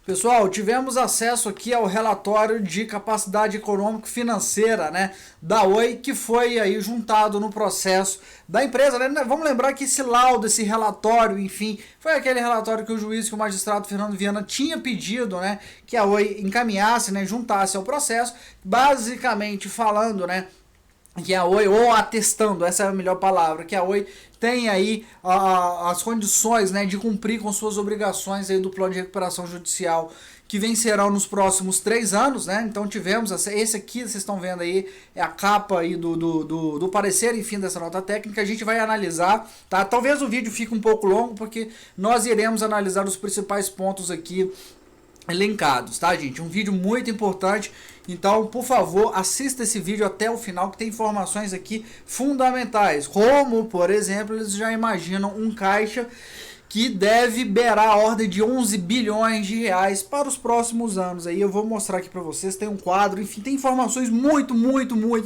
Pessoal, tivemos acesso aqui ao relatório de capacidade econômico-financeira, né, da Oi, que foi aí juntado no processo da empresa, né? Vamos lembrar que esse laudo, esse relatório, enfim, foi aquele relatório que o juiz, que o magistrado Fernando Viana tinha pedido, né, que a Oi encaminhasse, né, juntasse ao processo, basicamente falando, né, que a Oi, ou atestando, essa é a melhor palavra, que a Oi tem aí as condições, né, de cumprir com suas obrigações aí do plano de recuperação judicial, que vencerão nos próximos 3 anos, né? Então tivemos, esse aqui vocês estão vendo aí, é a capa aí do parecer, enfim, dessa nota técnica. A gente vai analisar, tá? Talvez o vídeo fique um pouco longo, porque nós iremos analisar os principais pontos aqui elencados, tá, gente? Um vídeo muito importante, então, por favor, assista esse vídeo até o final, que tem informações aqui fundamentais, como, por exemplo, eles já imaginam um caixa que deve beirar a ordem de 11 bilhões de reais para os próximos anos. Aí eu vou mostrar aqui para vocês, tem um quadro, enfim, tem informações muito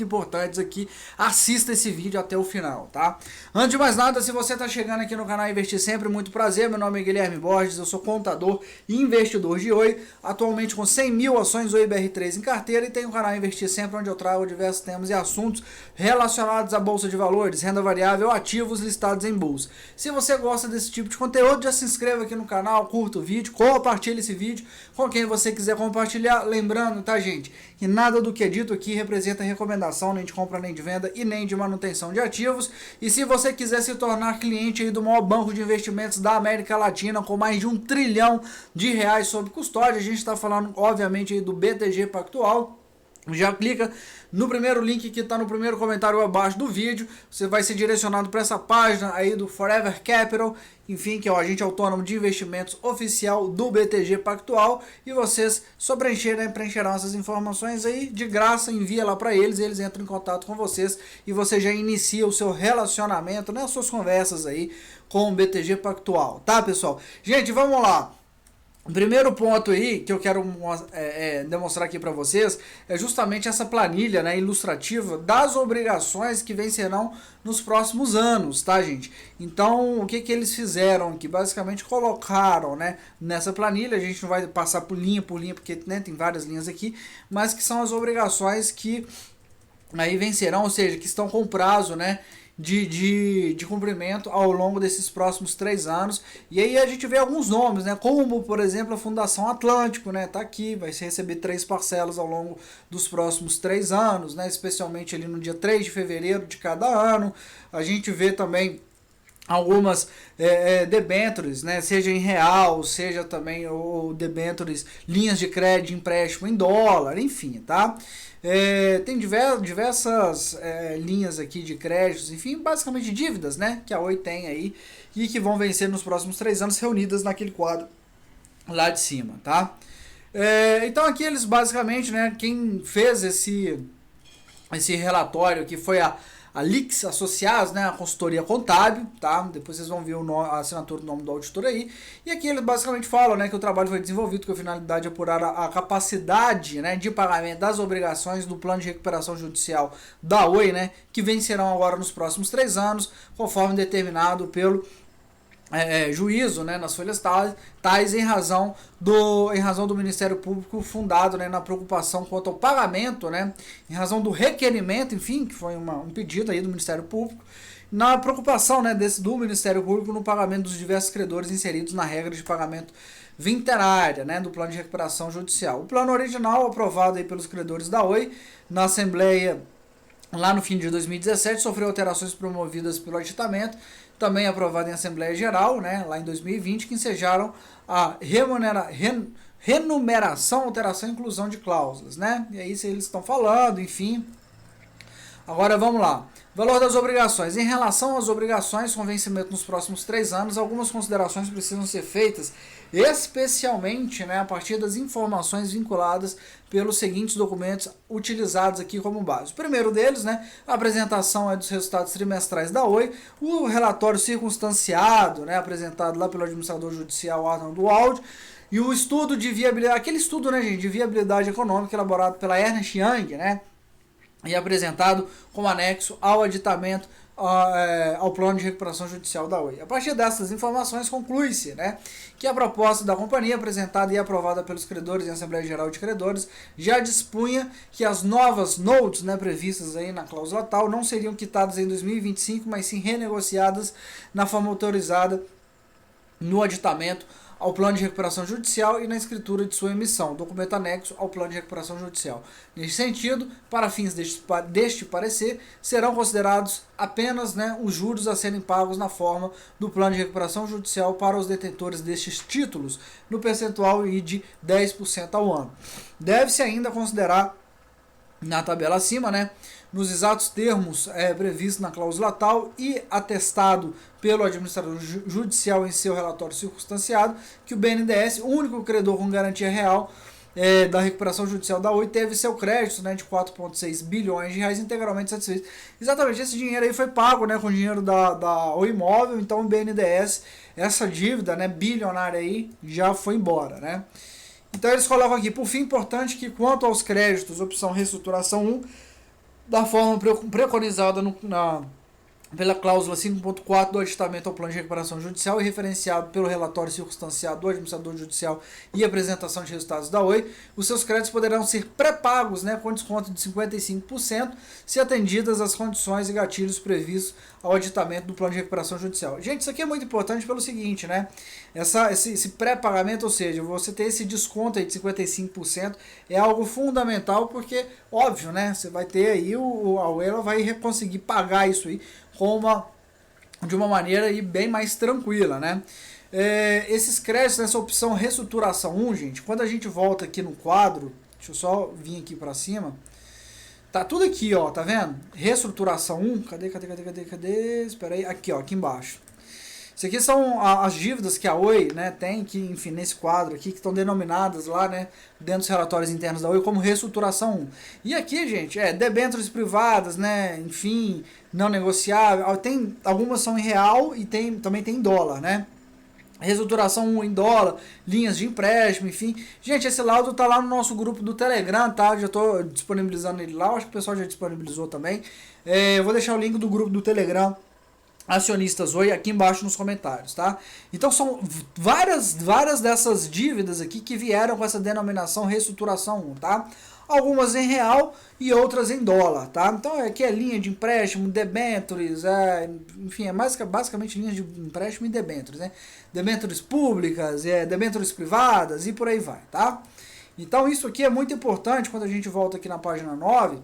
importantes aqui. Assista esse vídeo até o final, tá? Antes de mais nada, se você está chegando aqui no canal Investir Sempre, muito prazer, meu nome é Guilherme Borges, eu sou contador e investidor de Oi, atualmente com 100 mil ações Oi BR3 em carteira, e tenho o canal Investir Sempre, onde eu trago diversos temas e assuntos relacionados à Bolsa de Valores, renda variável, ativos listados em bolsa. Se você gosta desse tipo de conteúdo, já se inscreva aqui no canal, curta o vídeo, compartilhe esse vídeo com quem você quiser compartilhar. Lembrando, tá, gente, que nada do que é dito aqui representa recomendação nem de compra, nem de venda e nem de manutenção de ativos. E se você quiser se tornar cliente aí do maior banco de investimentos da América Latina, com mais de 1 trilhão de reais sob custódia, a gente está falando, obviamente, aí do BTG Pactual. Já clica no primeiro link que está no primeiro comentário abaixo do vídeo, você vai ser direcionado para essa página aí do Forever Capital, enfim, que é o agente autônomo de investimentos oficial do BTG Pactual, e vocês só preencherão essas informações aí de graça, envia lá para eles, e eles entram em contato com vocês e você já inicia o seu relacionamento, né, as suas conversas aí com o BTG Pactual, tá, pessoal? Gente, vamos lá. O primeiro ponto aí que eu quero demonstrar aqui para vocês é justamente essa planilha, né, ilustrativa das obrigações que vencerão nos próximos anos, tá, gente? Então, o que eles fizeram aqui? Basicamente colocaram, né, nessa planilha, a gente não vai passar por linha, porque, né, tem várias linhas aqui, mas que são as obrigações que aí vencerão, ou seja, que estão com prazo, né, de cumprimento ao longo desses próximos 3 anos. E aí a gente vê alguns nomes, né, como por exemplo a Fundação Atlântico, né, tá aqui, vai receber 3 parcelas ao longo dos próximos 3 anos, né, especialmente ali no dia 3 de fevereiro de cada ano. A gente vê também algumas debêntures, né, seja em real, seja também ou debêntures, linhas de crédito, empréstimo em dólar, enfim, tá? Tem diversas linhas aqui de créditos, enfim, basicamente dívidas, né, que a Oi tem aí e que vão vencer nos próximos 3 anos, reunidas naquele quadro lá de cima, tá? Então aqui eles basicamente, né, quem fez esse relatório que foi a Lix Associados, né, a consultoria contábil, tá? Depois vocês vão ver a assinatura do nome do auditor aí. E aqui eles basicamente falam, né, que o trabalho foi desenvolvido com a finalidade de apurar a capacidade, né, de pagamento das obrigações do plano de recuperação judicial da Oi, né, que vencerão agora nos próximos 3 anos, conforme determinado pelo juízo, né, nas folhas tais em razão do Ministério Público fundado, né, na preocupação quanto ao pagamento, né, em razão do requerimento, enfim, que foi um pedido aí do Ministério Público, na preocupação, né, do Ministério Público no pagamento dos diversos credores inseridos na regra de pagamento vinterária, né, do plano de recuperação judicial. O plano original, aprovado aí pelos credores da Oi na Assembleia lá no fim de 2017, sofreu alterações promovidas pelo aditamento, também aprovado em Assembleia Geral, né, lá em 2020, que ensejaram a renumeração, alteração e inclusão de cláusulas, né? E aí eles estão falando, enfim. Agora vamos lá. Valor das obrigações. Em relação às obrigações com vencimento nos próximos 3 anos, algumas considerações precisam ser feitas, especialmente, né, a partir das informações vinculadas pelos seguintes documentos utilizados aqui como base. O primeiro deles, né, a apresentação dos resultados trimestrais da Oi, o relatório circunstanciado, né, apresentado lá pelo administrador judicial Arnold Wald, e o estudo de viabilidade, aquele estudo, né, gente, de viabilidade econômica elaborado pela Ernst Young, né, e apresentado como anexo ao aditamento ao plano de recuperação judicial da Oi. A partir dessas informações, conclui-se, né, que a proposta da companhia, apresentada e aprovada pelos credores em Assembleia Geral de Credores, já dispunha que as novas notes, né, previstas aí na cláusula tal não seriam quitadas em 2025, mas sim renegociadas na forma autorizada no aditamento ao plano de recuperação judicial e na escritura de sua emissão, documento anexo ao plano de recuperação judicial. Neste sentido, para fins deste parecer, serão considerados apenas, né, os juros a serem pagos na forma do plano de recuperação judicial para os detentores destes títulos, no percentual de 10% ao ano. Deve-se ainda considerar, na tabela acima, né, nos exatos termos previstos na cláusula tal e atestado pelo administrador judicial em seu relatório circunstanciado, que o BNDES, o único credor com garantia real da recuperação judicial da Oi, teve seu crédito, né, de 4,6 bilhões de reais integralmente satisfeito. Exatamente, esse dinheiro aí foi pago, né, com o dinheiro da Oi Imóvel, então o BNDES, essa dívida, né, bilionária aí, já foi embora, né. Então eles colocam aqui, por fim, importante que quanto aos créditos, opção reestruturação 1, da forma preconizada pela cláusula 5.4 do aditamento ao plano de recuperação judicial e referenciado pelo relatório circunstanciado do administrador judicial e apresentação de resultados da Oi, os seus créditos poderão ser pré-pagos, né, com desconto de 55%, se atendidas as condições e gatilhos previstos ao aditamento do plano de recuperação judicial. Gente, isso aqui é muito importante pelo seguinte, né? Esse pré-pagamento, ou seja, você ter esse desconto aí de 55% é algo fundamental, porque, óbvio, né? Você vai ter aí, a Oi ela vai conseguir pagar isso aí de uma maneira aí bem mais tranquila, né? Esses créditos nessa opção reestruturação 1, gente, quando a gente volta aqui no quadro, deixa eu só vir aqui para cima, tá tudo aqui, ó, tá vendo? Reestruturação 1, cadê? Espera aí, aqui, ó, aqui embaixo. Isso aqui são as dívidas que a Oi, né, tem, que, enfim, nesse quadro aqui, que estão denominadas lá, né, dentro dos relatórios internos da Oi como reestruturação 1. E aqui, gente, debêntures privadas, né, enfim, não negociável, algumas são em real e também tem em dólar, né. Reestruturação 1 em dólar, linhas de empréstimo, enfim. Gente, esse laudo tá lá no nosso grupo do Telegram, tá? Já tô disponibilizando ele lá, acho que o pessoal já disponibilizou também. Eu vou deixar o link do grupo do Telegram Acionistas Oi aqui embaixo nos comentários, tá? Então são várias dessas dívidas aqui que vieram com essa denominação reestruturação 1, tá? Algumas em real e outras em dólar, tá? Então aqui é linha de empréstimo, debêntures, enfim, basicamente linhas de empréstimo e debêntures, né? Debêntures públicas, debêntures privadas e por aí vai, tá? Então isso aqui é muito importante quando a gente volta aqui na página 9.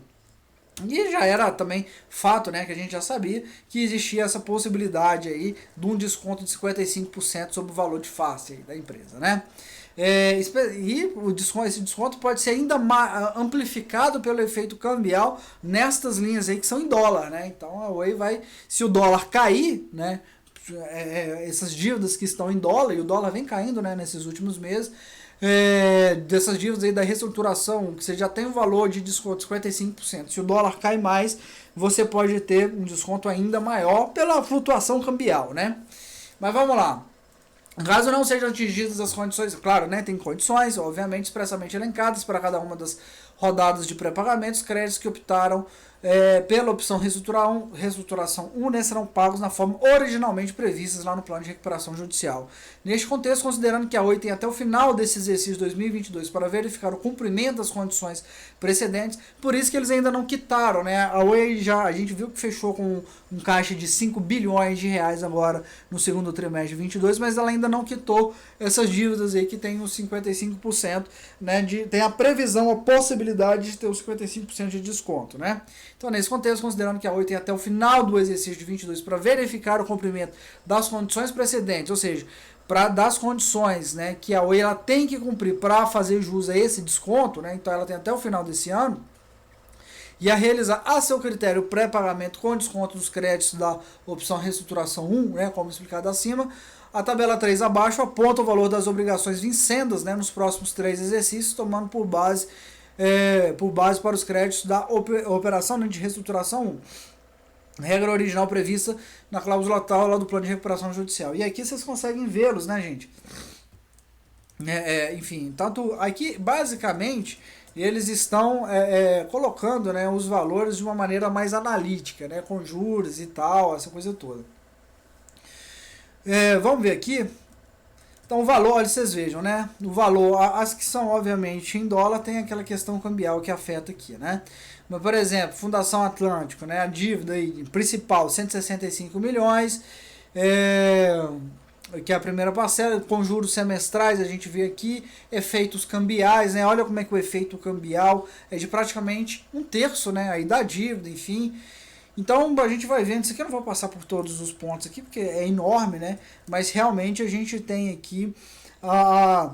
E já era também fato, né, que a gente já sabia que existia essa possibilidade aí de um desconto de 55% sobre o valor de face aí da empresa, né? E esse desconto pode ser ainda amplificado pelo efeito cambial nestas linhas aí que são em dólar, né? Então a Oi vai, se o dólar cair, né, essas dívidas que estão em dólar, e o dólar vem caindo, né, nesses últimos meses, dessas dívidas aí da reestruturação, que você já tem um valor de desconto de 55%. Se o dólar cai mais, você pode ter um desconto ainda maior pela flutuação cambial, né? Mas vamos lá. Caso não sejam atingidas as condições, claro, né, tem condições, obviamente, expressamente elencadas para cada uma das rodadas de pré-pagamentos, créditos que optaram pela opção reestruturação 1, né, serão pagos na forma originalmente previstas lá no plano de recuperação judicial. Neste contexto, considerando que a Oi tem até o final desse exercício de 2022 para verificar o cumprimento das condições precedentes, por isso que eles ainda não quitaram, né? A Oi a gente viu que fechou com um caixa de 5 bilhões de reais agora no segundo trimestre de 2022, mas ela ainda não quitou essas dívidas aí que tem os 55%, né, tem a previsão, a possibilidade de ter os 55% de desconto, né? Então, nesse contexto, considerando que a Oi tem até o final do exercício de 22 para verificar o cumprimento das condições precedentes, ou seja, das condições, né, que a Oi ela tem que cumprir para fazer jus a esse desconto, né, então ela tem até o final desse ano, e a realizar a seu critério pré-pagamento com desconto dos créditos da opção reestruturação 1, né, como explicado acima, a tabela 3 abaixo aponta o valor das obrigações vincendas, né, nos próximos 3 exercícios, tomando por base para os créditos da operação, né, de reestruturação 1. Regra original prevista na cláusula tal lá do plano de recuperação judicial. E aqui vocês conseguem vê-los, né, gente? Enfim, tanto aqui, basicamente, eles estão colocando, né, os valores de uma maneira mais analítica, né, com juros e tal, essa coisa toda. Vamos ver aqui. Então, o valor, olha, vocês vejam, né? O valor, as que são, obviamente, em dólar, tem aquela questão cambial que afeta aqui, né? Mas, por exemplo, Fundação Atlântico, né? A dívida aí, principal, 165 milhões, que é a primeira parcela, com juros semestrais, a gente vê aqui, efeitos cambiais, né? Olha como é que o efeito cambial é de praticamente um terço, né? Aí da dívida, enfim. Então a gente vai vendo, isso aqui eu não vou passar por todos os pontos aqui, porque é enorme, né? Mas realmente a gente tem aqui a,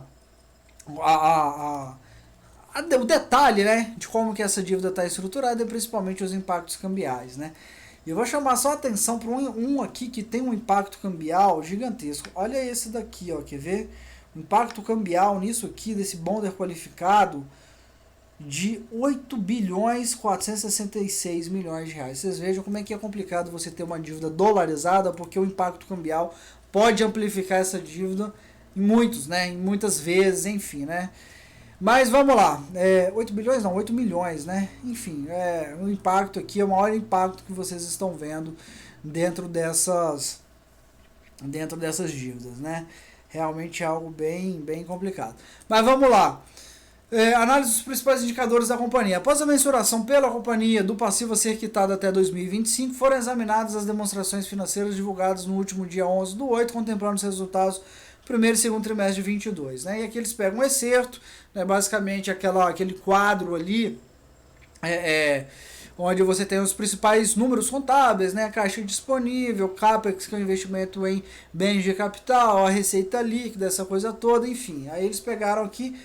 a, o detalhe, né? De como que essa dívida está estruturada e principalmente os impactos cambiais, né? E eu vou chamar só a atenção para um aqui que tem um impacto cambial gigantesco. Olha esse daqui, ó, quer ver? O impacto cambial nisso aqui, desse bonder qualificado, de 8 bilhões 466 milhões de reais. Vocês vejam como é que é complicado você ter uma dívida dolarizada, porque o impacto cambial pode amplificar essa dívida em muitos, né? Em muitas vezes, enfim, né? Mas vamos lá, 8 bilhões não, 8 milhões, né? Enfim, o impacto aqui é o maior impacto que vocês estão vendo dentro dessas dívidas, né? Realmente é algo bem complicado. Mas vamos lá. Análise dos principais indicadores da companhia. Após a mensuração pela companhia do passivo a ser quitado até 2025, foram examinadas as demonstrações financeiras divulgadas no último dia 11/8, contemplando os resultados do primeiro e segundo trimestre de 22. Né? E aqui eles pegam um excerto, né, basicamente aquele quadro ali, onde você tem os principais números contábeis, né? Caixa disponível, CAPEX, que é o investimento em bens de capital, a receita líquida, essa coisa toda, enfim. Aí eles pegaram aqui,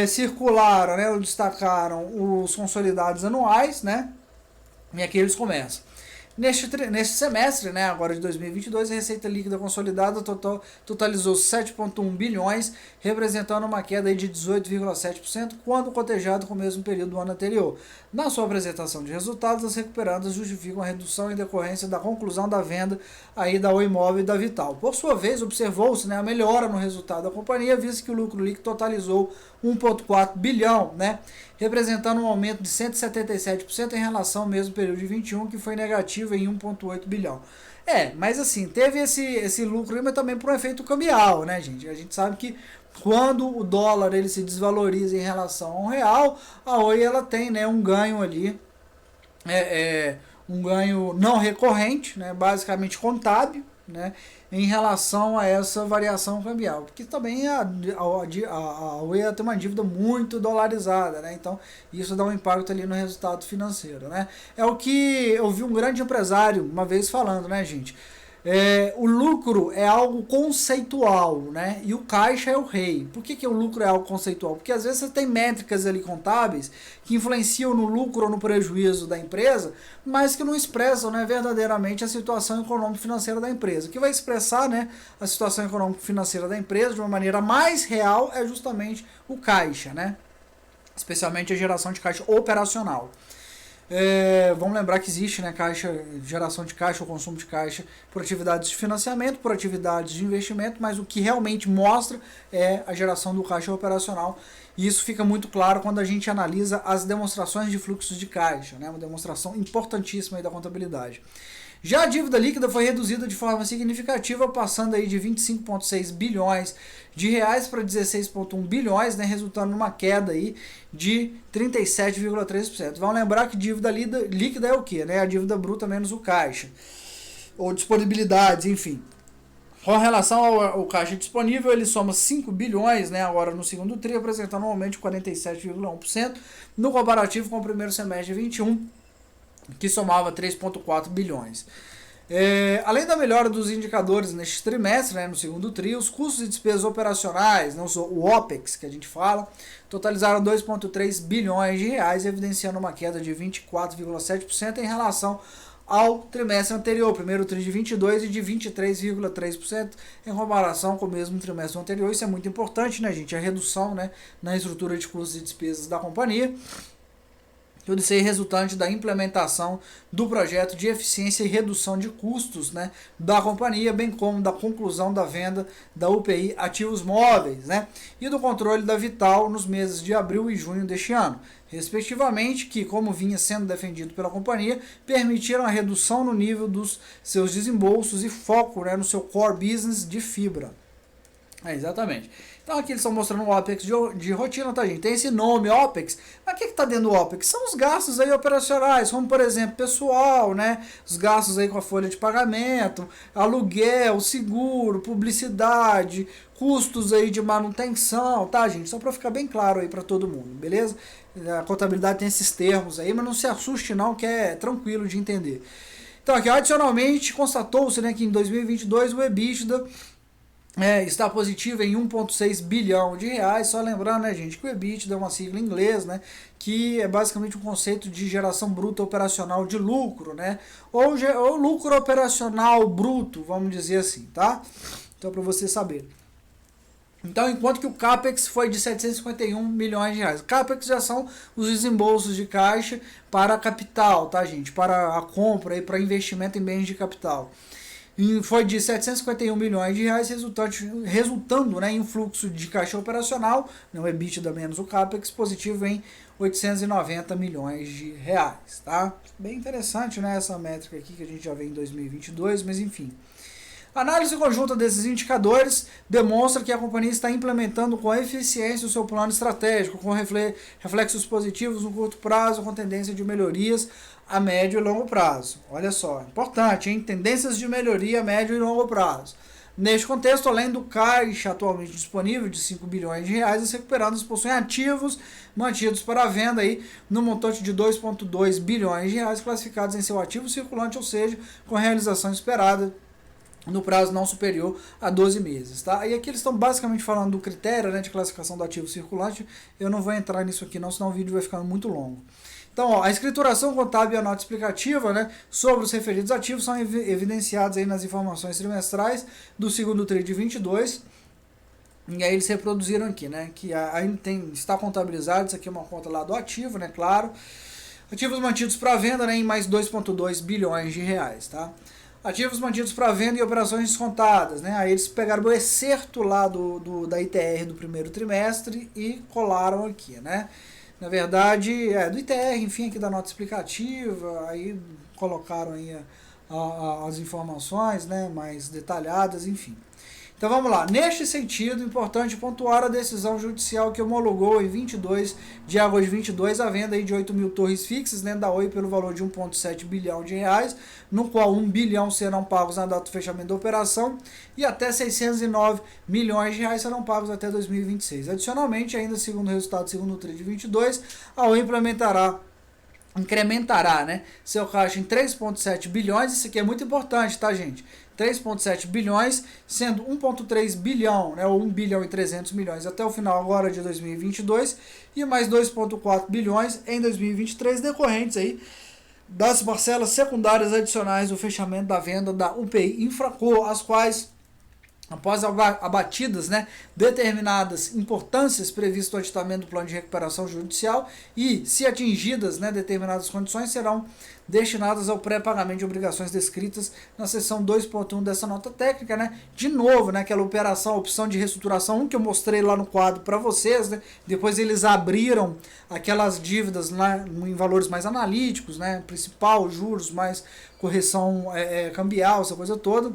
circularam, né, destacaram os consolidados anuais, né, e aqui eles começam. Neste semestre, né, agora de 2022, a receita líquida consolidada totalizou 7,1 bilhões, representando uma queda de 18,7% quando cotejado com o mesmo período do ano anterior. Na sua apresentação de resultados, as recuperandas justificam a redução em decorrência da conclusão da venda aí da Oi Imóvel e da Vital. Por sua vez, observou-se, né, a melhora no resultado da companhia, visto que o lucro líquido totalizou 1,4 bilhão, né, representando um aumento de 177% em relação ao mesmo período de 21, que foi negativo em 1,8 bilhão. Mas assim, teve esse lucro aí, mas também por um efeito cambial, né, gente? A gente sabe que quando o dólar ele se desvaloriza em relação ao real, a Oi ela tem, né, um ganho ali, um ganho não recorrente, né, basicamente contábil, né, em relação a essa variação cambial, porque também a Oi tem uma dívida muito dolarizada, né, então isso dá um impacto ali no resultado financeiro, né. É o que eu vi um grande empresário uma vez falando, né, gente. O lucro é algo conceitual, né? E o caixa é o rei. Por que o lucro é algo conceitual? Porque às vezes você tem métricas ali contábeis que influenciam no lucro ou no prejuízo da empresa, mas que não expressam, né, verdadeiramente a situação econômico-financeira da empresa. O que vai expressar, né, a situação econômico-financeira da empresa de uma maneira mais real é justamente o caixa, né? Especialmente a geração de caixa operacional. Vamos lembrar que existe, né, geração de caixa ou consumo de caixa por atividades de financiamento, por atividades de investimento, mas o que realmente mostra é a geração do caixa operacional. E isso fica muito claro quando a gente analisa as demonstrações de fluxos de caixa, né, uma demonstração importantíssima aí da contabilidade. Já a dívida líquida foi reduzida de forma significativa, passando aí de 25,6 bilhões de reais para 16,1 bilhões, né, resultando numa queda aí de 37,3%. Vamos lembrar que dívida líquida é o quê? Né? A dívida bruta menos o caixa, ou disponibilidades, enfim. Com relação ao caixa disponível, ele soma 5 bilhões, né, agora no segundo tri, apresentando um aumento de 47,1% no comparativo com o primeiro semestre de 21, que somava 3,4 bilhões. Além da melhora dos indicadores neste trimestre, né, no segundo tri, os custos e despesas operacionais, né, o OPEX que a gente fala, totalizaram 2,3 bilhões de reais, evidenciando uma queda de 24,7% em relação ao trimestre anterior, primeiro tri de 22 e de 23,3% em comparação com o mesmo trimestre anterior. Isso é muito importante, né, gente? A redução, né, na estrutura de custos e despesas da companhia. Tudo isso aí resultante da implementação do projeto de eficiência e redução de custos, né, da companhia, bem como da conclusão da venda da UPI Ativos Móveis, né, e do controle da Vital nos meses de abril e junho deste ano, respectivamente, que, como vinha sendo defendido pela companhia, permitiram a redução no nível dos seus desembolsos e foco, né, no seu core business de fibra. Exatamente. Então aqui eles estão mostrando o OPEX de rotina, tá, gente? Tem esse nome, OPEX. Mas o que está dentro do OPEX? São os gastos aí operacionais, como por exemplo, pessoal, né? Os gastos aí com a folha de pagamento, aluguel, seguro, publicidade, custos aí de manutenção, tá, gente? Só para ficar bem claro aí para todo mundo, beleza? A contabilidade tem esses termos aí, mas não se assuste não, que é tranquilo de entender. Então aqui, adicionalmente, constatou-se, né, que em 2022 o EBITDA está positivo em 1,6 bilhão de reais. Só lembrando, né, gente, que o EBITDA é uma sigla em inglês, né, que é basicamente um conceito de geração bruta operacional de lucro, né, ou lucro operacional bruto, vamos dizer assim, tá? Então, para você saber. Então, enquanto que o CAPEX foi de 751 milhões de reais. CAPEX já são os desembolsos de caixa para capital, tá, gente? Para a compra e para investimento em bens de capital. E foi de 751 milhões de reais, resultando, né, em um fluxo de caixa operacional, não EBITDA menos o CAPEX, positivo em 890 milhões de reais. Tá? Bem interessante, né, essa métrica aqui que a gente já vê em 2022, mas enfim. A análise conjunta desses indicadores demonstra que a companhia está implementando com eficiência o seu plano estratégico, com reflexos positivos no curto prazo, com tendência de melhorias a médio e longo prazo. Olha só, importante, hein? Tendências de melhoria a médio e longo prazo. Neste contexto, além do caixa atualmente disponível de 5 bilhões de reais, as recuperadas possuem ativos mantidos para venda aí no montante de 2,2 bilhões de reais classificados em seu ativo circulante, ou seja, com realização esperada no prazo não superior a 12 meses, tá? E aqui eles estão basicamente falando do critério, né, de classificação do ativo circulante. Eu não vou entrar nisso aqui não, senão o vídeo vai ficar muito longo. Então, ó, a escrituração contábil e a nota explicativa, né, sobre os referidos ativos são evidenciados aí nas informações trimestrais do segundo TRI de 22. E aí eles reproduziram aqui, né, que ainda está contabilizado, isso aqui é uma conta lá do ativo, né, claro. Ativos mantidos para venda, né, em mais 2,2 bilhões de reais, tá? Ativos mantidos para venda e operações descontadas, né? Aí eles pegaram o excerto lá da ITR do primeiro trimestre e colaram aqui, né? Na verdade, do ITR, enfim, aqui da nota explicativa, aí colocaram aí as informações, né, mais detalhadas, enfim. Então vamos lá, neste sentido, importante pontuar a decisão judicial que homologou em 22 de agosto de 22 a venda aí de 8 mil torres fixas, né, da Oi pelo valor de 1,7 bilhão de reais, no qual 1 bilhão serão pagos na data do fechamento da operação e até 609 milhões de reais serão pagos até 2026. Adicionalmente, ainda segundo o resultado do segundo TRI de 22, a Oi incrementará, né, seu caixa em 3,7 bilhões, isso aqui é muito importante, tá, gente? 3,7 bilhões, sendo 1,3 bilhão, né, ou 1 bilhão e 300 milhões até o final agora de 2022 e mais 2,4 bilhões em 2023, decorrentes aí das parcelas secundárias adicionais do fechamento da venda da UPI Infraco, as quais, após abatidas, né, determinadas importâncias previstas no aditamento do plano de recuperação judicial e, se atingidas, né, determinadas condições, serão destinadas ao pré-pagamento de obrigações descritas na seção 2.1 dessa nota técnica, né? De novo, né, aquela opção de reestruturação 1 que eu mostrei lá no quadro para vocês, né? Depois eles abriram aquelas dívidas lá em valores mais analíticos, né? Principal, juros, mais correção cambial, essa coisa toda.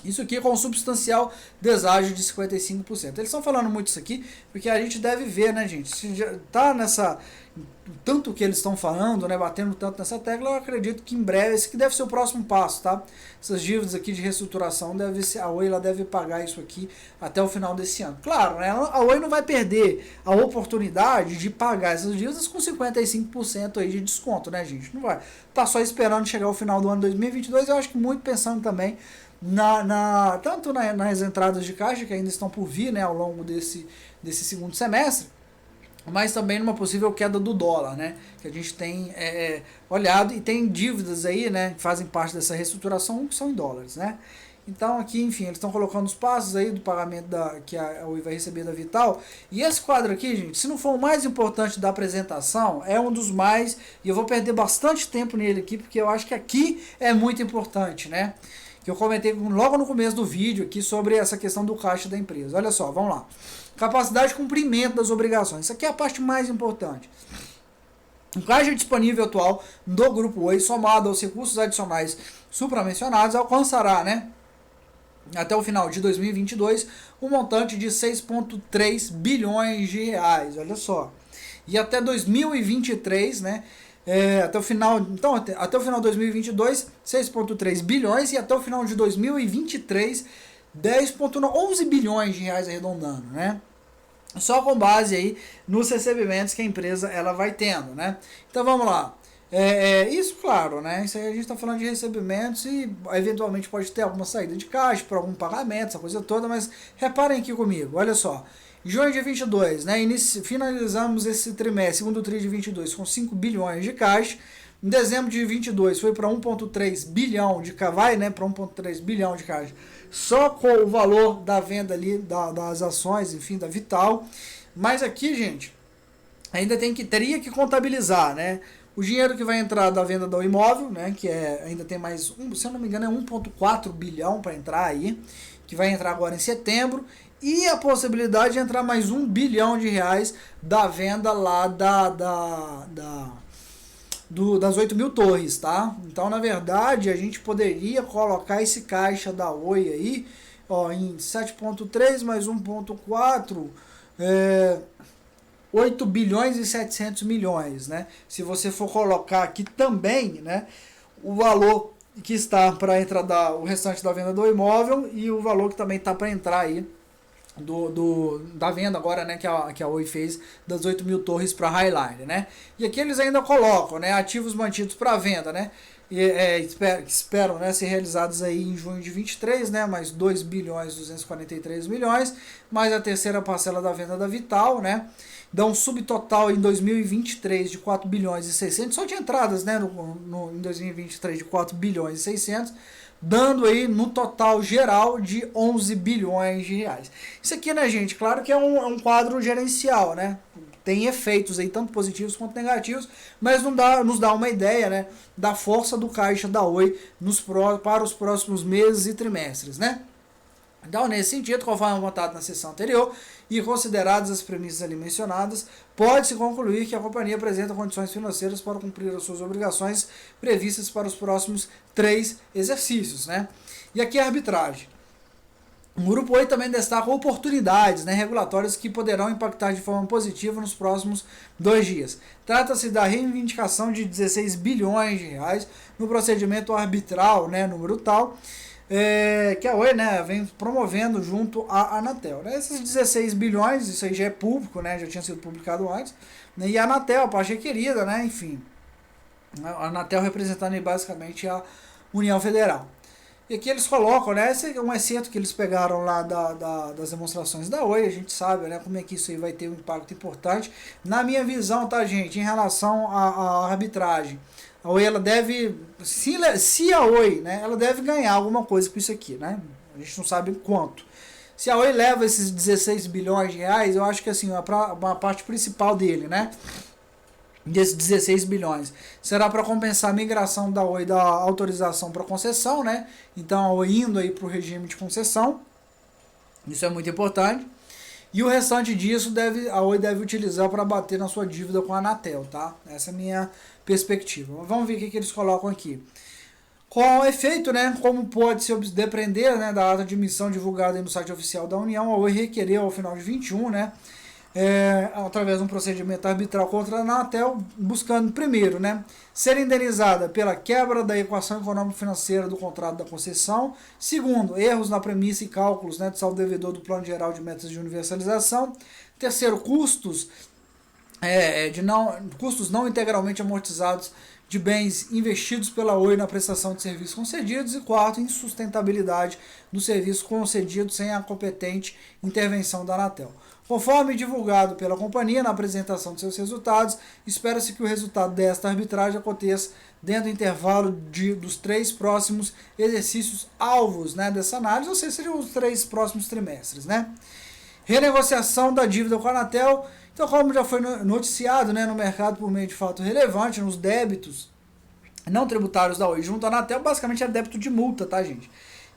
Isso aqui com substancial deságio de 55%. Eles estão falando muito isso aqui porque a gente deve ver, né, gente? Se já tá nessa... Tanto que eles estão falando, né, batendo tanto nessa tecla, eu acredito que em breve, esse que deve ser o próximo passo, tá? Essas dívidas aqui de reestruturação, a Oi ela deve pagar isso aqui até o final desse ano. Claro, né, a Oi não vai perder a oportunidade de pagar essas dívidas com 55% aí de desconto, né, gente? Não vai. Tá só esperando chegar o final do ano 2022, eu acho que muito pensando também tanto nas entradas de caixa que ainda estão por vir, né, ao longo desse segundo semestre, mas também numa possível queda do dólar, né, que a gente tem olhado, e tem dívidas aí, né, que fazem parte dessa reestruturação que são em dólares, né. Então aqui, enfim, eles estão colocando os passos aí do pagamento que a Oi vai receber da Vital. E esse quadro aqui, gente, se não for o mais importante da apresentação, é um dos mais, e eu vou perder bastante tempo nele aqui, porque eu acho que aqui é muito importante, né? Que eu comentei logo no começo do vídeo aqui sobre essa questão do caixa da empresa. Olha só, vamos lá. Capacidade de cumprimento das obrigações. Isso aqui é a parte mais importante. O caixa disponível atual do Grupo Oi, somado aos recursos adicionais supramencionados, alcançará, né, até o final de 2022, um montante de 6,3 bilhões de reais, olha só. E até 2023, né, até o final, então, até o final de 2022, 6,3 bilhões, e até o final de 2023, 11 bilhões de reais arredondando, né? Só com base aí nos recebimentos que a empresa ela vai tendo, né? Então vamos lá. Isso, claro, né? Isso aí a gente está falando de recebimentos e eventualmente pode ter alguma saída de caixa para algum pagamento, essa coisa toda, mas reparem aqui comigo, olha só. Junho de 22, né? Finalizamos esse trimestre, segundo tri de 22, com 5 bilhões de caixa. Em dezembro de 22 foi para 1,3 bilhão de caixa, vai, né? Para 1,3 bilhão de caixa. Só com o valor da venda ali das ações, enfim, da Vital. Mas aqui, gente, ainda teria que contabilizar, né? O dinheiro que vai entrar da venda do imóvel, né? Que ainda tem mais, se eu não me engano, é 1,4 bilhão para entrar aí, que vai entrar agora em setembro. E a possibilidade de entrar mais 1 bilhão de reais da venda lá das 8 mil torres, tá? Então, na verdade, a gente poderia colocar esse caixa da Oi aí, ó, em 7,3 mais 1,4, 8 bilhões e 700 milhões, né? Se você for colocar aqui também, né, o valor que está para entrar o restante da venda do imóvel e o valor que também está para entrar aí da venda agora, né, que a Oi fez das 8 mil torres para Highline, né? E aqui eles ainda colocam, né, ativos mantidos para venda, né? E esperam, né, ser realizados aí em junho de 23, né, mais 2 bilhões 243 milhões, mais a terceira parcela da venda da Vital, né? Dá um subtotal em 2023 de 4 bilhões e 600, só de entradas, né, em 2023 de 4 bilhões e 600, dando aí no total geral de 11 bilhões de reais. Isso aqui, né, gente, claro que é um quadro gerencial, né? Tem efeitos aí, tanto positivos quanto negativos, mas nos dá uma ideia, né, da força do caixa da Oi para os próximos meses e trimestres, né? Então, nesse sentido, conforme apontado na sessão anterior e consideradas as premissas ali mencionadas, pode-se concluir que a companhia apresenta condições financeiras para cumprir as suas obrigações previstas para os próximos 3 exercícios, né? E aqui a arbitragem. O Grupo Oi também destaca oportunidades, né, regulatórias que poderão impactar de forma positiva nos próximos 2 dias. Trata-se da reivindicação de 16 bilhões de reais no procedimento arbitral, né, número tal, que a Oi, né, vem promovendo junto à Anatel. Né? Esses 16 bilhões, isso aí já é público, né, já tinha sido publicado antes, né, e a Anatel, a parte querida, né, enfim, a Anatel representando aí basicamente a União Federal. E aqui eles colocam, né, esse é um excerto que eles pegaram lá das demonstrações da Oi, a gente sabe, né, como é que isso aí vai ter um impacto importante. Na minha visão, tá, gente, em relação à arbitragem, a Oi, ela deve, se a Oi, né, ela deve ganhar alguma coisa com isso aqui, né, a gente não sabe quanto. Se a Oi leva esses 16 bilhões de reais, eu acho que assim, uma parte principal dele, né, desses 16 bilhões, será para compensar a migração da Oi da autorização para concessão, né? Então a Oi indo aí para o regime de concessão, isso é muito importante. E o restante disso a Oi deve utilizar para bater na sua dívida com a Anatel, tá? Essa é a minha perspectiva. Vamos ver o que eles colocam aqui. Com efeito, né, como pode se depender, né, da ata de emissão divulgada no site oficial da União, a Oi requereu ao final de 21, né, através de um procedimento arbitral contra a Anatel, buscando primeiro, né, ser indenizada pela quebra da equação econômico-financeira do contrato da concessão, segundo, erros na premissa e cálculos, né, de saldo devedor do Plano Geral de Metas de Universalização, terceiro, custos não integralmente amortizados de bens investidos pela Oi na prestação de serviços concedidos, e quarto, insustentabilidade do serviço concedido sem a competente intervenção da Anatel. Conforme divulgado pela companhia na apresentação de seus resultados, espera-se que o resultado desta arbitragem aconteça dentro do intervalo dos 3 próximos exercícios alvos, né, dessa análise, ou seja, seriam os 3 próximos trimestres, né? Renegociação da dívida com a Anatel. Então, como já foi noticiado, né, no mercado por meio de fato relevante, nos débitos não tributários da Oi junto à Anatel, basicamente é débito de multa, tá, gente?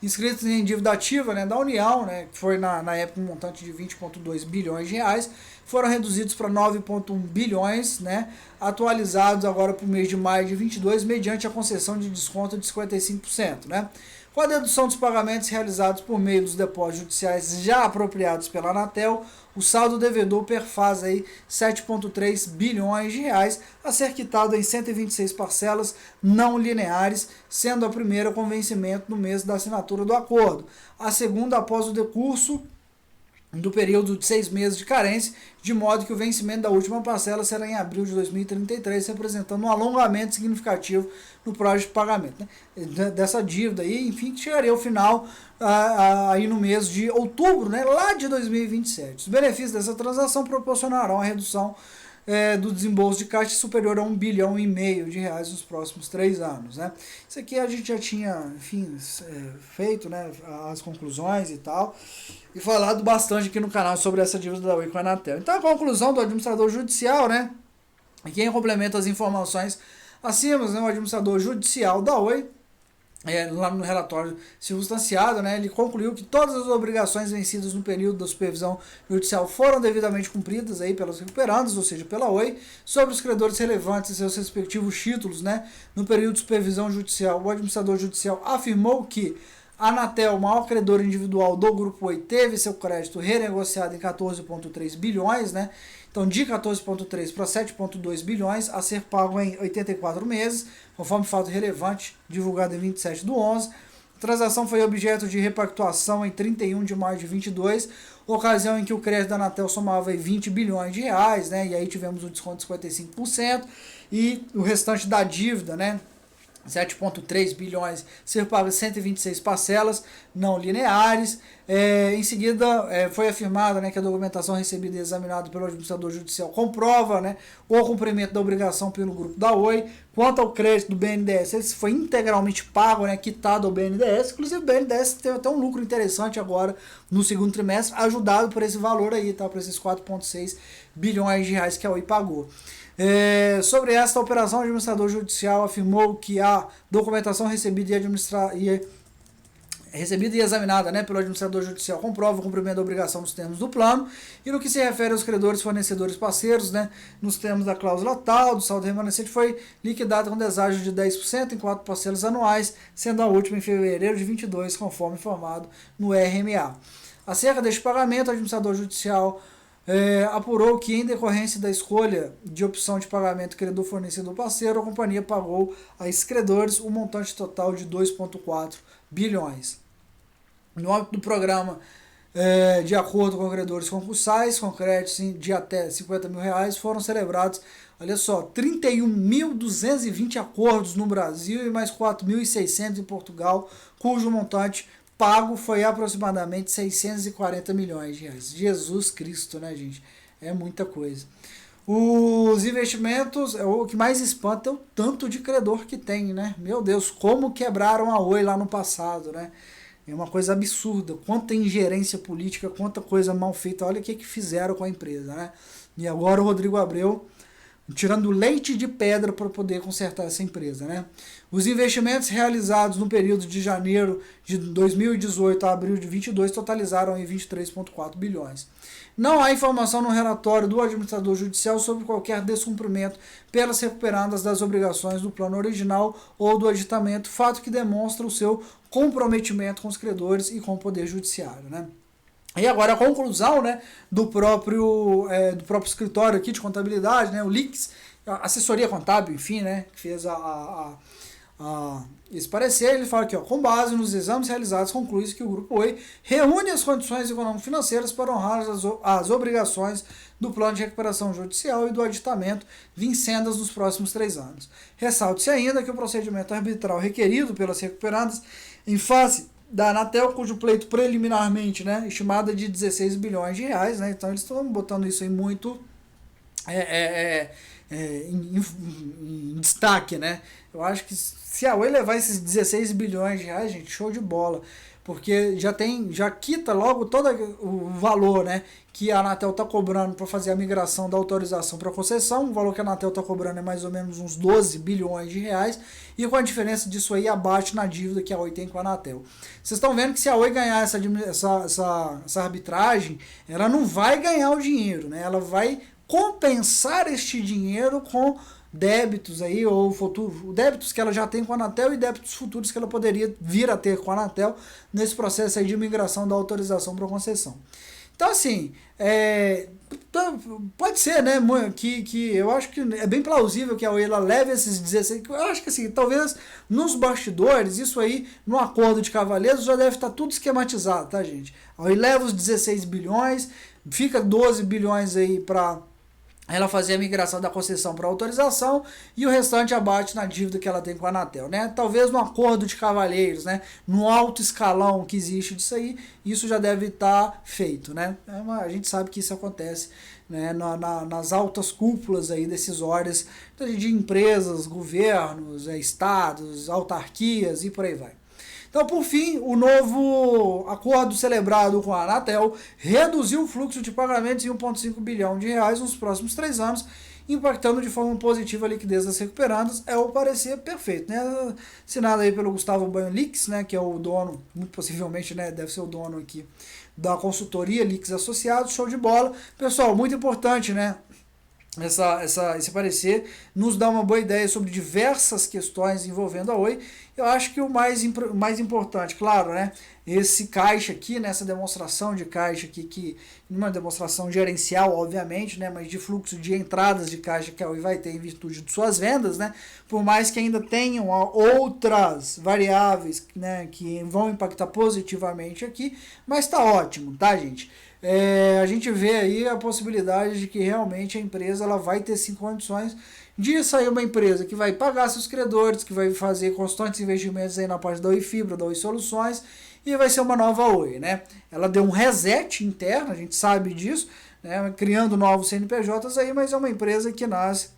Inscritos em dívida ativa, né, da União, né, que foi na época um montante de 20,2 bilhões de reais, foram reduzidos para 9,1 bilhões, né, atualizados agora para o mês de maio de 22, mediante a concessão de desconto de 55%, né. Com a dedução dos pagamentos realizados por meio dos depósitos judiciais já apropriados pela Anatel, o saldo devedor perfaz aí 7,3 bilhões de reais, a ser quitado em 126 parcelas não lineares, sendo a primeira com vencimento no mês da assinatura do acordo, a segunda após o decurso do período de 6 meses de carência, de modo que o vencimento da última parcela será em abril de 2033, representando um alongamento significativo no prazo de pagamento, né, dessa dívida aí, enfim, que chegaria ao final aí no mês de outubro, né, lá de 2027. Os benefícios dessa transação proporcionarão a redução do desembolso de caixa superior a 1,5 bilhão de reais nos próximos 3 anos, né? Isso aqui a gente já tinha, enfim, feito, né, as conclusões e tal, e falado bastante aqui no canal sobre essa dívida da Oi com a Anatel. Então a conclusão do administrador judicial, né, e quem complementa as informações acima, né, o administrador judicial da Oi, lá no relatório circunstanciado, né, ele concluiu que todas as obrigações vencidas no período da supervisão judicial foram devidamente cumpridas aí pelos recuperandos, ou seja, pela Oi, sobre os credores relevantes e seus respectivos títulos, né, no período de supervisão judicial. O administrador judicial afirmou que a Anatel, o maior credor individual do Grupo Oi, teve seu crédito renegociado em 14,3 bilhões, né? Então, de 14,3 para 7,2 bilhões, a ser pago em 84 meses, conforme fato relevante, divulgado em 27/11. A transação foi objeto de repactuação em 31 de maio de 22, ocasião em que o crédito da Anatel somava 20 bilhões de reais, né? E aí tivemos um desconto de 55%, e o restante da dívida, né, 7,3 bilhões, ser pago em 126 parcelas não lineares. Em seguida, foi afirmado, né, que a documentação recebida e examinada pelo administrador judicial comprova, né, o cumprimento da obrigação pelo grupo da Oi. Quanto ao crédito do BNDES, ele foi integralmente pago, né, quitado ao BNDES. Inclusive, o BNDES teve até um lucro interessante agora no segundo trimestre, ajudado por esse valor aí, tá, por esses 4,6 bilhões de reais que a Oi pagou. Sobre esta operação, o administrador judicial afirmou que a documentação recebida e examinada, né, pelo administrador judicial comprova o cumprimento da obrigação nos termos do plano, e no que se refere aos credores, fornecedores, parceiros, né, nos termos da cláusula tal, do saldo remanescente foi liquidado com deságio de 10% em 4 parcelas anuais, sendo a última em fevereiro de 22, conforme informado no RMA. Acerca deste pagamento, o administrador judicial apurou que, em decorrência da escolha de opção de pagamento credor-fornecedor-parceiro, a companhia pagou a esses credores um montante total de 2,4 bilhões. No âmbito do programa, de acordo com credores concursais, com créditos de até 50 mil reais, foram celebrados, olha só, 31.220 acordos no Brasil e mais 4.600 em Portugal, cujo montante pago foi aproximadamente 640 milhões de reais. Jesus Cristo, né, gente? É muita coisa. Os investimentos, o que mais espanta é o tanto de credor que tem, né? Meu Deus, como quebraram a Oi lá no passado, né? É uma coisa absurda. Quanta ingerência política, quanta coisa mal feita. Olha o que fizeram com a empresa, né? E agora o Rodrigo Abreu tirando leite de pedra para poder consertar essa empresa, né? Os investimentos realizados no período de janeiro de 2018 a abril de 22 totalizaram em 23,4 bilhões. Não há informação no relatório do administrador judicial sobre qualquer descumprimento pelas recuperadas das obrigações do plano original ou do aditamento, fato que demonstra o seu comprometimento com os credores e com o poder judiciário, né? E agora a conclusão, né, do próprio escritório aqui de contabilidade, né, o LIX, a assessoria contábil, enfim, né, que fez esse parecer, ele fala aqui, ó, com base nos exames realizados, conclui-se que o Grupo Oi reúne as condições econômico-financeiras para honrar as obrigações do plano de recuperação judicial e do aditamento vincendas nos próximos 3 anos. Ressalte-se ainda que o procedimento arbitral requerido pelas recuperandas em face da Anatel, cujo pleito preliminarmente, né, estimado é de 16 bilhões de reais, né, então eles estão botando isso aí muito em destaque, né. Eu acho que se a Oi levar esses 16 bilhões de reais, gente, show de bola, porque já quita logo todo o valor, né, que a Anatel está cobrando para fazer a migração da autorização para concessão. O valor que a Anatel está cobrando é mais ou menos uns 12 bilhões de reais, e com a diferença disso aí abate na dívida que a Oi tem com a Anatel. Vocês estão vendo que se a Oi ganhar essa arbitragem, ela não vai ganhar o dinheiro, né? Ela vai compensar este dinheiro com débitos aí, ou futuro, débitos que ela já tem com a Anatel e débitos futuros que ela poderia vir a ter com a Anatel nesse processo aí de migração da autorização para concessão. Então, assim, pode ser, né, que eu acho que é bem plausível que a Oi ela leve esses 16, eu acho que assim, talvez nos bastidores, isso aí, no acordo de cavalheiros, já deve estar tudo esquematizado, tá, gente? A Oi leva os 16 bilhões, fica 12 bilhões aí para ela fazer a migração da concessão para autorização, e o restante abate na dívida que ela tem com a Anatel, né? Talvez no acordo de cavalheiros, né? No alto escalão que existe disso aí, isso já deve estar feito, né? A gente sabe que isso acontece, né? Nas altas cúpulas aí decisórias de empresas, governos, estados, autarquias e por aí vai. Então, por fim, o novo acordo celebrado com a Anatel reduziu o fluxo de pagamentos em 1,5 bilhão de reais nos próximos 3 anos, impactando de forma positiva a liquidez das recuperandas. É o parecer perfeito, né? Assinado aí pelo Gustavo Banho Lix, né, que é o dono, muito possivelmente, né, deve ser o dono aqui da consultoria Lix Associados. Show de bola. Pessoal, muito importante, né? Esse parecer nos dá uma boa ideia sobre diversas questões envolvendo a Oi. Eu acho que o mais importante, claro, né, esse caixa aqui, nessa demonstração de caixa aqui, que uma demonstração gerencial, obviamente, né, mas de fluxo de entradas de caixa que a Oi vai ter em virtude de suas vendas, né, por mais que ainda tenham outras variáveis, né, que vão impactar positivamente aqui, mas tá ótimo, tá, gente? A gente vê aí a possibilidade de que realmente a empresa ela vai ter sim condições de sair uma empresa que vai pagar seus credores, que vai fazer constantes investimentos aí na parte da Oi Fibra, da Oi Soluções, e vai ser uma nova Oi, né? Ela deu um reset interno, a gente sabe disso, né? Criando novos CNPJs aí, mas é uma empresa que nasce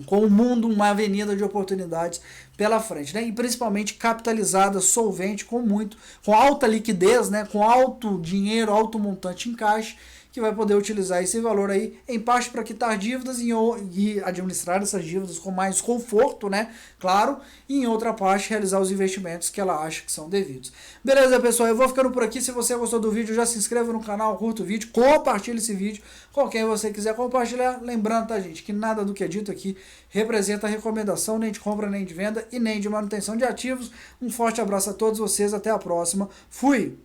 com o mundo, uma avenida de oportunidades pela frente, né? E principalmente capitalizada, solvente, com alta liquidez, né? Com alto dinheiro, alto montante em caixa, que vai poder utilizar esse valor aí, em parte para quitar dívidas e administrar essas dívidas com mais conforto, né? Claro, e em outra parte realizar os investimentos que ela acha que são devidos. Beleza, pessoal? Eu vou ficando por aqui. Se você gostou do vídeo, já se inscreva no canal, curta o vídeo, compartilhe esse vídeo com quem você quiser compartilhar. Lembrando, tá, gente, que nada do que é dito aqui representa recomendação nem de compra, nem de venda e nem de manutenção de ativos. Um forte abraço a todos vocês, até a próxima. Fui!